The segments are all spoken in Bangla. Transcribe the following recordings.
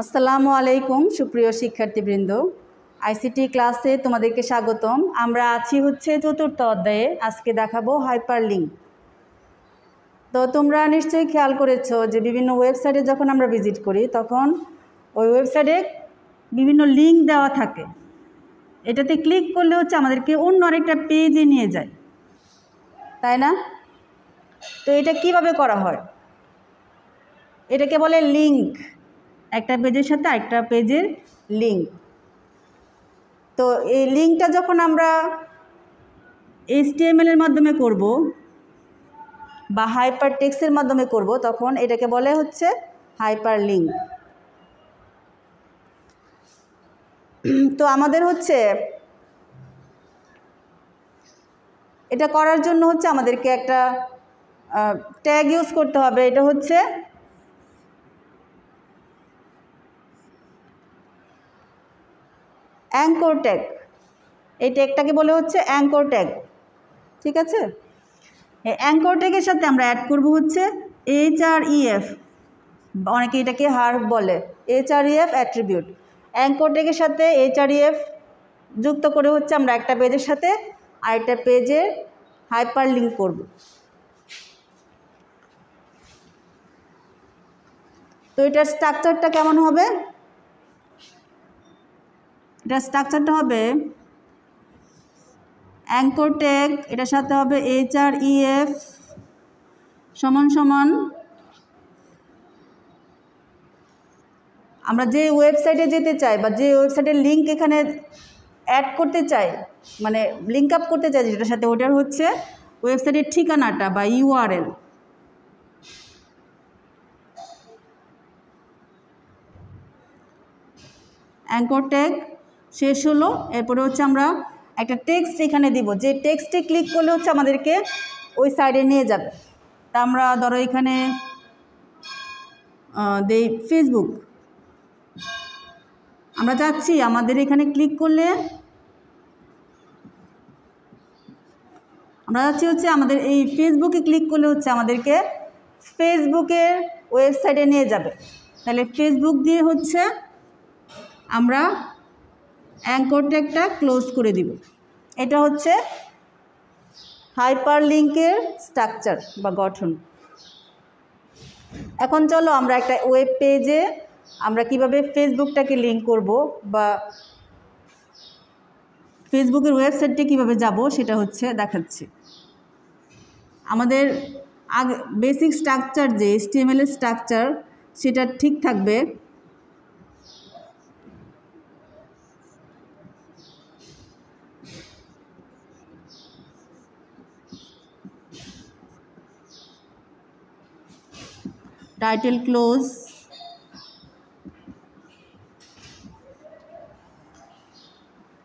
আসসালামু আলাইকুম সুপ্রিয় শিক্ষার্থীবৃন্দ, আইসিটি ক্লাসে তোমাদেরকে স্বাগতম। আমরা আছি হচ্ছে চতুর্থ অধ্যায়ে। আজকে দেখাবো হাইপারলিঙ্ক। তো তোমরা নিশ্চয়ই খেয়াল করেছো যে বিভিন্ন ওয়েবসাইটে যখন আমরা ভিজিট করি তখন ওই ওয়েবসাইটে বিভিন্ন লিঙ্ক দেওয়া থাকে। এটাতে ক্লিক করলে হচ্ছে আমাদেরকে অন্য আরেকটা পেজে নিয়ে যায়, তাই না? তো এটা কিভাবে করা হয়? এটাকে বলে লিঙ্ক, একটা পেজের সাথে আরেকটা পেজের লিঙ্ক। তো এই লিঙ্কটা যখন আমরা HTML এর মাধ্যমে করব বা হাইপার টেক্সটের মাধ্যমে করব তখন এটাকে বলে হচ্ছে হাইপার লিঙ্ক। তো আমাদের হচ্ছে এটা করার জন্য হচ্ছে আমাদেরকে একটা ট্যাগ ইউজ করতে হবে। এটা হচ্ছে অ্যাঙ্কর ট্যাগ। এই ট্যাগটাকে বলে হচ্ছে অ্যাঙ্কর ট্যাগ, ঠিক আছে? এই অ্যাঙ্কর ট্যাগের সাথে আমরা অ্যাড করব হচ্ছে HREF, অনেকে এটাকে হার্ব বলে, HREF অ্যাট্রিবিউট। অ্যাঙ্কর ট্যাগের সাথে HREF যুক্ত করে হচ্ছে আমরা একটা পেজের সাথে আরেকটা পেজে হাইপার লিঙ্ক করব। তো এটার স্ট্রাকচারটা কেমন হবে? এটার স্ট্রাকচারটা হবে অ্যাঙ্কর ট্যাগ, এটার সাথে হবে HREF সমান সমান আমরা যে ওয়েবসাইটে যেতে চাই বা যে ওয়েবসাইটের লিঙ্ক এখানে অ্যাড করতে চাই, মানে লিঙ্ক আপ করতে চাই যেটার সাথে, ওটার হচ্ছে ওয়েবসাইটের ঠিকানাটা বা URL। অ্যাঙ্কর ট্যাগ শেষ হলো, এরপরে হচ্ছে আমরা একটা টেক্সট এখানে দিব, যে টেক্সটে ক্লিক করলে হচ্ছে আমাদেরকে ওই সাইডে নিয়ে যাবে। তা আমরা ধরো এখানে দেই ফেসবুক, আমরা যাচ্ছি আমাদের এখানে ক্লিক করলে আমরা যাচ্ছি হচ্ছে আমাদের এই ফেসবুকে ক্লিক করলে হচ্ছে আমাদেরকে ফেসবুকের ওয়েবসাইটে নিয়ে যাবে। তাহলে ফেসবুক দিয়ে হচ্ছে আমরা অ্যাঙ্কর ট্যাগটা ক্লোজ করে দিব। এটা হচ্ছে হাইপার লিঙ্কের স্ট্রাকচার বা গঠন। এখন চলো আমরা একটা ওয়েব পেজে আমরা কিভাবে ফেসবুকটাকে লিঙ্ক করব বা ফেসবুকের ওয়েবসাইটে কিভাবে যাব সেটা হচ্ছে দেখাচ্ছি। আমাদের আগে বেসিক স্ট্রাকচার যে HTML এর স্ট্রাকচার সেটা ঠিক থাকবে। টাইটেল ক্লোজ,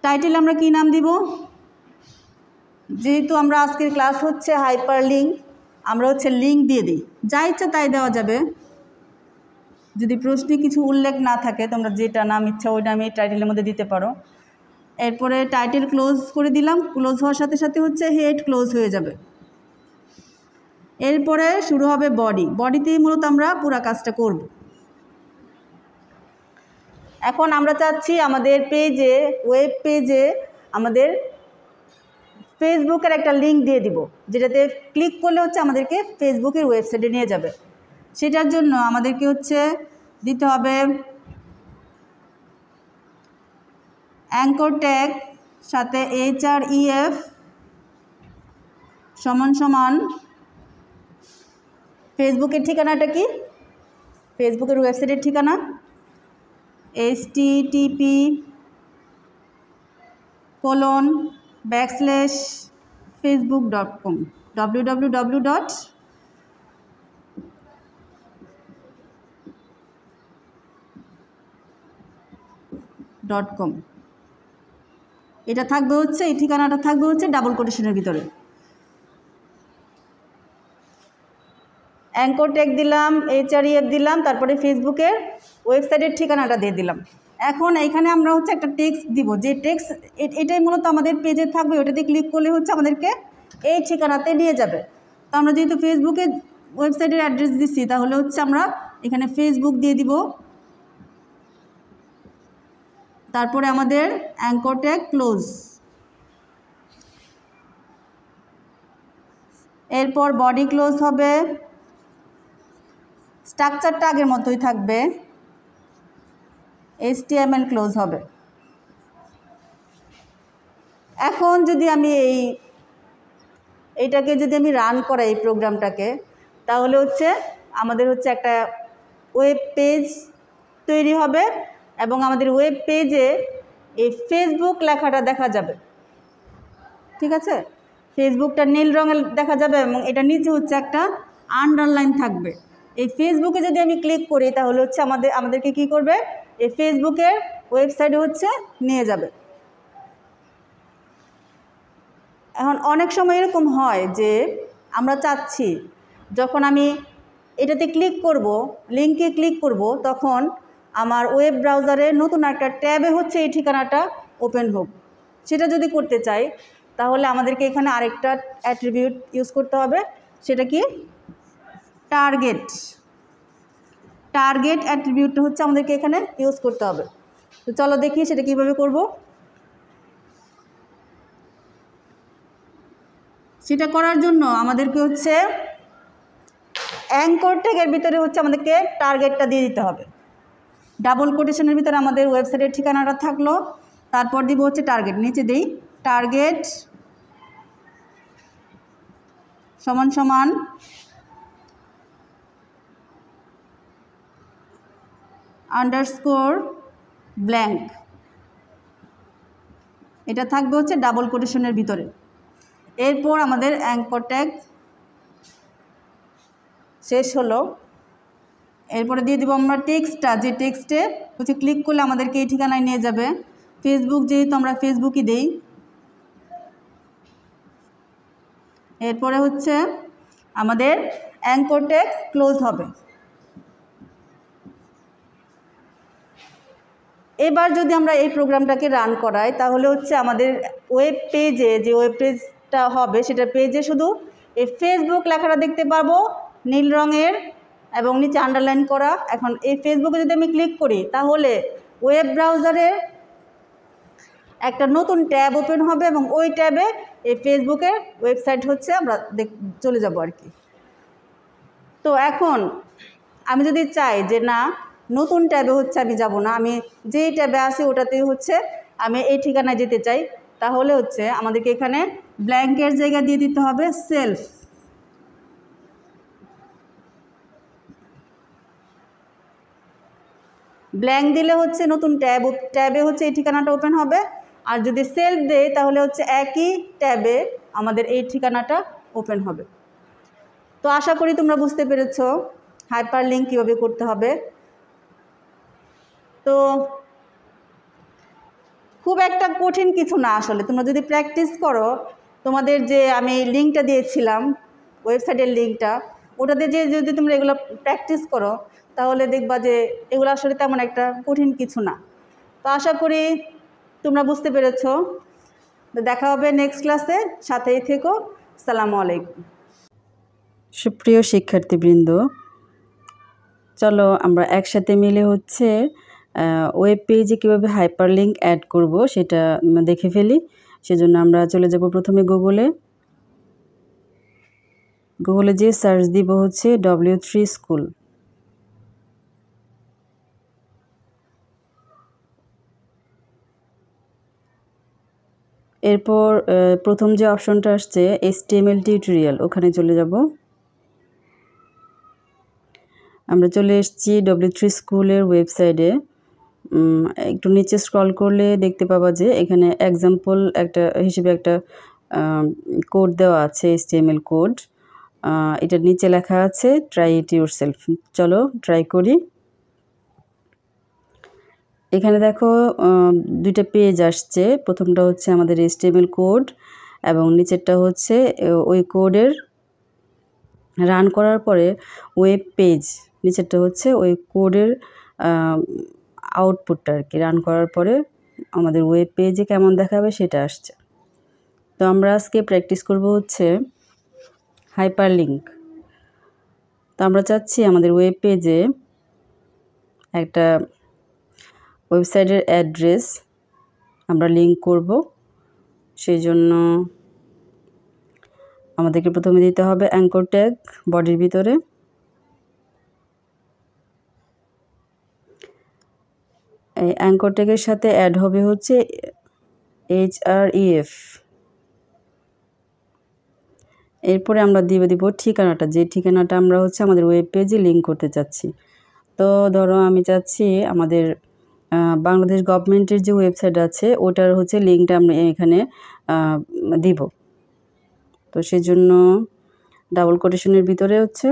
টাইটেল আমরা কি নাম দিব? যেহেতু আমরা আজকের ক্লাস হচ্ছে হাইপার লিঙ্ক, আমরা হচ্ছে লিঙ্ক দিয়ে দিই, যা ইচ্ছা তাই দেওয়া যাবে। যদি প্রশ্নে কিছু উল্লেখ না থাকে তোমরা যেটা নাম ইচ্ছা ওই নামে টাইটেলের মধ্যে দিতে পারো। এরপরে টাইটেল ক্লোজ করে দিলাম, ক্লোজ হওয়ার সাথে সাথে হচ্ছে হেড ক্লোজ হয়ে যাবে। এরপরে শুরু হবে বডি, বডিতেই মূলত আমরা পুরো কাজটা করব। এখন আমরা চাচ্ছি আমাদের পেজে, ওয়েব পেজে আমাদের ফেসবুকের একটা লিঙ্ক দিয়ে দিব, যেটাতে ক্লিক করলে হচ্ছে আমাদেরকে ফেসবুকের ওয়েবসাইটে নিয়ে যাবে। সেটার জন্য আমাদেরকে হচ্ছে দিতে হবে অ্যাঙ্কর ট্যাগ সাথে HREF সমান সমান ফেসবুকের ঠিকানাটা কি? ফেসবুকের ওয়েবসাইটের ঠিকানা http://facebook.com www.facebook.com। এটা থাকবে হচ্ছে, এই ঠিকানাটা থাকবে হচ্ছে ডাবল কোটেশনের ভিতরে। অ্যাঙ্কর ট্যাগ দিলাম, HREF দিলাম, তারপরে ফেসবুকের ওয়েবসাইটের ঠিকানাটা দিয়ে দিলাম। এখন এইখানে আমরা হচ্ছে একটা টেক্সট দিব, যে টেক্সট এটাই মূলত আমাদের পেজে থাকবে। ওটাতে ক্লিক করলে হচ্ছে আমাদেরকে এই ঠিকানাতে নিয়ে যাবে। তো আমরা যেহেতু ফেসবুকে ওয়েবসাইটের অ্যাড্রেস দিচ্ছি তাহলে হচ্ছে আমরা এখানে ফেসবুক দিয়ে দিব। তারপরে আমাদের অ্যাঙ্কর ট্যাগ ক্লোজ, এরপর বডি ক্লোজ হবে, স্ট্রাকচারটা আগের মতোই থাকবে, HTML ক্লোজ হবে। এখন যদি আমি এইটাকে যদি আমি রান করাই এই প্রোগ্রামটাকে, তাহলে হচ্ছে আমাদের হচ্ছে একটা ওয়েব পেজ তৈরি হবে এবং আমাদের ওয়েব পেজে এই ফেসবুক লেখাটা দেখা যাবে। ঠিক আছে, ফেসবুকটা নীল রঙের দেখা যাবে এবং এটা নিচে হচ্ছে একটা আন্ডারলাইন থাকবে। এই ফেসবুকে যদি আমি ক্লিক করি তাহলে হচ্ছে আমাদেরকে কি করবে, এই ফেসবুকের ওয়েবসাইটে হচ্ছে নিয়ে যাবে। এখন অনেক সময় এরকম হয় যে আমরা চাচ্ছি যখন আমি এটাতে ক্লিক করব, লিঙ্কে ক্লিক করব, তখন আমার ওয়েব ব্রাউজারে নতুন একটা ট্যাবে হচ্ছে এই ঠিকানাটা ওপেন হোক। সেটা যদি করতে চাই তাহলে আমাদেরকে এখানে আরেকটা অ্যাট্রিবিউট ইউজ করতে হবে, সেটা কি টার্গেট। টার্গেট অ্যাট্রিবিউটটা হচ্ছে আমাদেরকে এখানে ইউজ করতে হবে। তো চলো দেখি সেটা কীভাবে করব। সেটা করার জন্য আমাদেরকে হচ্ছে অ্যাঙ্কর ট্যাগের ভিতরে হচ্ছে আমাদেরকে টার্গেটটা দিয়ে দিতে হবে। ডাবল কোটেশনের ভিতরে আমাদের ওয়েবসাইটের ঠিকানাটা থাকলো, তারপর দিব হচ্ছে টার্গেট, নিচে দিই টার্গেট সমান সমান আন্ডারস্কোর ব্ল্যাঙ্ক, এটা থাকবে হচ্ছে ডাবল কোটেশনের ভিতরে। এরপর আমাদের অ্যাঙ্কর ট্যাগ শেষ হলো। এরপরে দিয়ে দেবো আমরা টেক্সটটা, যে টেক্সটে হচ্ছে ক্লিক করলে আমাদেরকে এই ঠিকানায় নিয়ে যাবে। ফেসবুক যেহেতু আমরা ফেসবুকই দেই। এরপরে হচ্ছে আমাদের অ্যাঙ্কর ট্যাগ ক্লোজ হবে। এবার যদি আমরা এই প্রোগ্রামটাকে রান করাই তাহলে হচ্ছে আমাদের ওয়েব পেজে, যে ওয়েব পেজটা হবে সেটা পেজে শুধু এই ফেসবুক লেখাটা দেখতে পাবো নীল রঙের এবং নিচে আন্ডারলাইন করা। এখন এই ফেসবুকে যদি আমি ক্লিক করি তাহলে ওয়েব ব্রাউজারে একটা নতুন ট্যাব ওপেন হবে এবং ওই ট্যাবে এই ফেসবুকের ওয়েবসাইট হচ্ছে আমরা চলে যাব আর কি। তো এখন আমি যদি চাই যে না, নতুন ট্যাবে হচ্ছে আমি যাব না, আমি যেই ট্যাবে আসি ওটাতেই হচ্ছে আমি এই ঠিকানায় যেতে চাই, তাহলে হচ্ছে আমাদেরকে এখানে ব্ল্যাঙ্কের জায়গা দিয়ে দিতে হবে সেলফ। ব্ল্যাঙ্ক দিলে হচ্ছে নতুন ট্যাবে হচ্ছে এই ঠিকানাটা ওপেন হবে, আর যদি সেলফ দেই তাহলে হচ্ছে একই ট্যাবে আমাদের এই ঠিকানাটা ওপেন হবে। তো আশা করি তোমরা বুঝতে পেরেছো হাইপার লিঙ্ক কীভাবে করতে হবে। তো খুব একটা কঠিন কিছু না আসলে, তোমরা যদি প্র্যাকটিস করো, তোমাদের যে আমি লিঙ্কটা দিয়েছিলাম ওয়েবসাইটের লিঙ্কটা, ওটাতে যে যদি তোমরা এগুলো প্র্যাকটিস করো তাহলে দেখবা যে এগুলো আসলে তেমন একটা কঠিন কিছু না। তো আশা করি তোমরা বুঝতে পেরেছো। দেখা হবে নেক্সট ক্লাসে, সাথেই থেকো। আসসালামু আলাইকুম। সুপ্রিয় শিক্ষার্থীবৃন্দ, চলো আমরা একসাথে মিলে হচ্ছে ওয়েব পেজে কীভাবে হাইপারলিঙ্ক অ্যাড করব সেটা দেখে ফেলি। সেজন্য আমরা চলে যাব প্রথমে গুগলে যে সার্চ দিব হচ্ছে W3 স্কুল। এরপর প্রথম যে অপশনটা আসছে HTML টিউটোরিয়াল, ওখানে চলে যাব। আমরা চলে এসেছি W3 স্কুলের ওয়েবসাইটে। একটু নিচে স্ক্রল করলে দেখতে পাবা যে এখানে এক্সাম্পল হিসেবে একটা কোড দেওয়া আছে, HTML কোড। এটার নিচে লেখা আছে ট্রাই ইট ইউরসেলফ। চলো ট্রাই করি। এখানে দেখো দুইটা পেজ আসছে। প্রথমটা হচ্ছে আমাদের HTML কোড এবং নিচেরটা হচ্ছে ওই কোডের রান করার পরে ওয়েব পেজ। নিচেরটা হচ্ছে ওই কোডের আউটপুটটা আর কি, রান করার পরে আমাদের ওয়েব পেজে কেমন দেখাবে সেটা আসছে। তো আমরা আজকে প্র্যাকটিস করব হচ্ছে হাইপারলিঙ্ক। তো আমরা চাচ্ছি আমাদের ওয়েব পেজে একটা ওয়েবসাইটের অ্যাড্রেস আমরা লিঙ্ক করব। সেই জন্য আমাদেরকে প্রথমে দিতে হবে অ্যাঙ্কর ট্যাগ বডির ভিতরে। এই অ্যাঙ্কর ট্যাগের সাথে অ্যাড হবে হচ্ছে href। এরপরে আমরা দিব ঠিকানাটা, যে ঠিকানাটা আমরা হচ্ছে আমাদের ওয়েব পেজে লিঙ্ক করতে চাচ্ছি। তো ধরো আমি চাচ্ছি আমাদের বাংলাদেশ গভর্নমেন্টের যে ওয়েবসাইট আছে ওটার হচ্ছে লিঙ্কটা আমরা এখানে দিব। তো সেই জন্য ডাবল কোটেশনের ভিতরে হচ্ছে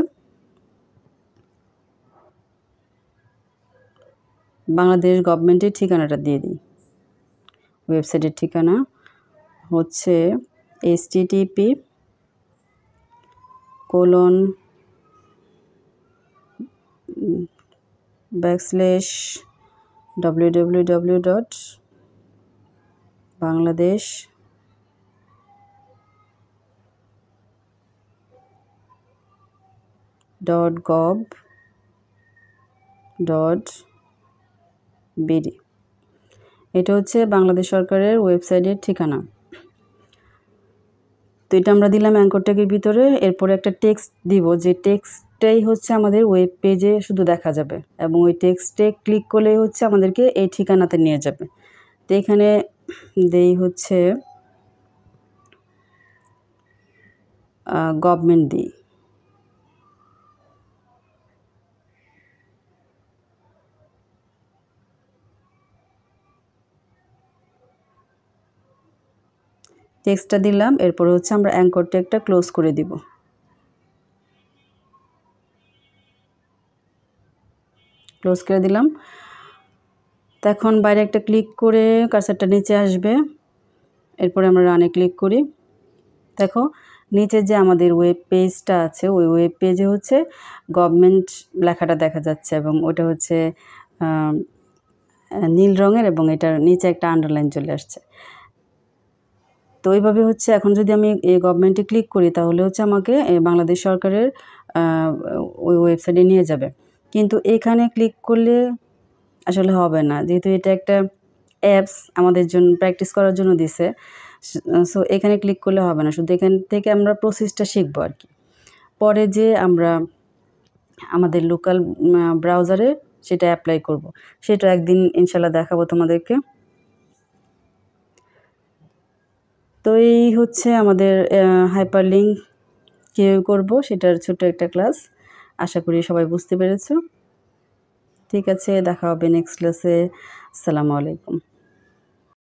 বাংলাদেশ গভর্নমেন্টের ঠিকানাটা দিয়ে দিই। ওয়েবসাইটের ঠিকানা হচ্ছে http://bangladesh.gov.bd। এটা হচ্ছে বাংলাদেশ সরকারের ওয়েবসাইটের ঠিকানা। তো এটা আমরা দিলাম অ্যাঙ্কর ট্যাগের ভিতরে। এরপরে একটা টেক্সট দিব, যে টেক্সটটাই হচ্ছে আমাদের ওয়েব পেজে শুধু দেখা যাবে, এবং ওই টেক্সটে ক্লিক করলেই হচ্ছে আমাদেরকে এই ঠিকানাতে নিয়ে যাবে। তো এখানে দেই হচ্ছে গভর্নমেন্ট দিই। টেক্সটটা দিলাম, এরপর হচ্ছে আমরা অ্যাঙ্কর ট্যাগটা ক্লোজ করে দিব। ক্লোজ করে দিলাম। তো এখন বাইরে একটা ক্লিক করে কার্সারটা নিচে আসবে, এরপরে আমরা রানে ক্লিক করি। দেখো নিচে যে আমাদের ওয়েব পেজটা আছে ওই ওয়েব পেজে হচ্ছে গভর্নমেন্ট লেখাটা দেখা যাচ্ছে, এবং ওটা হচ্ছে নীল রঙের, এবং এটার নিচে একটা আন্ডারলাইন চলে আসছে। তো এইভাবে হচ্ছে এখন যদি আমি এই গভর্নমেন্টে ক্লিক করি তাহলে হচ্ছে আমাকে বাংলাদেশ সরকারের ওই ওয়েবসাইটে নিয়ে যাবে। কিন্তু এখানে ক্লিক করলে আসলে হবে না, যেহেতু এটা একটা অ্যাপস আমাদের জন্য প্র্যাকটিস করার জন্য দিছে। সো এখানে ক্লিক করলে হবে না, শুধু এখান থেকে আমরা প্রসেসটা শিখবো আর কি। পরে যে আমরা আমাদের লোকাল ব্রাউজারে সেটা অ্যাপ্লাই করব, সেটা একদিন ইনশাল্লাহ দেখাবো তোমাদেরকে। তো এই হচ্ছে আমাদের হাইপারলিঙ্ক কীভাবে করব সেটার ছোট্ট একটা ক্লাস। আশা করি সবাই বুঝতে পেরেছো। ঠিক আছে, দেখা হবে নেক্সট ক্লাসে। আসসালামু আলাইকুম।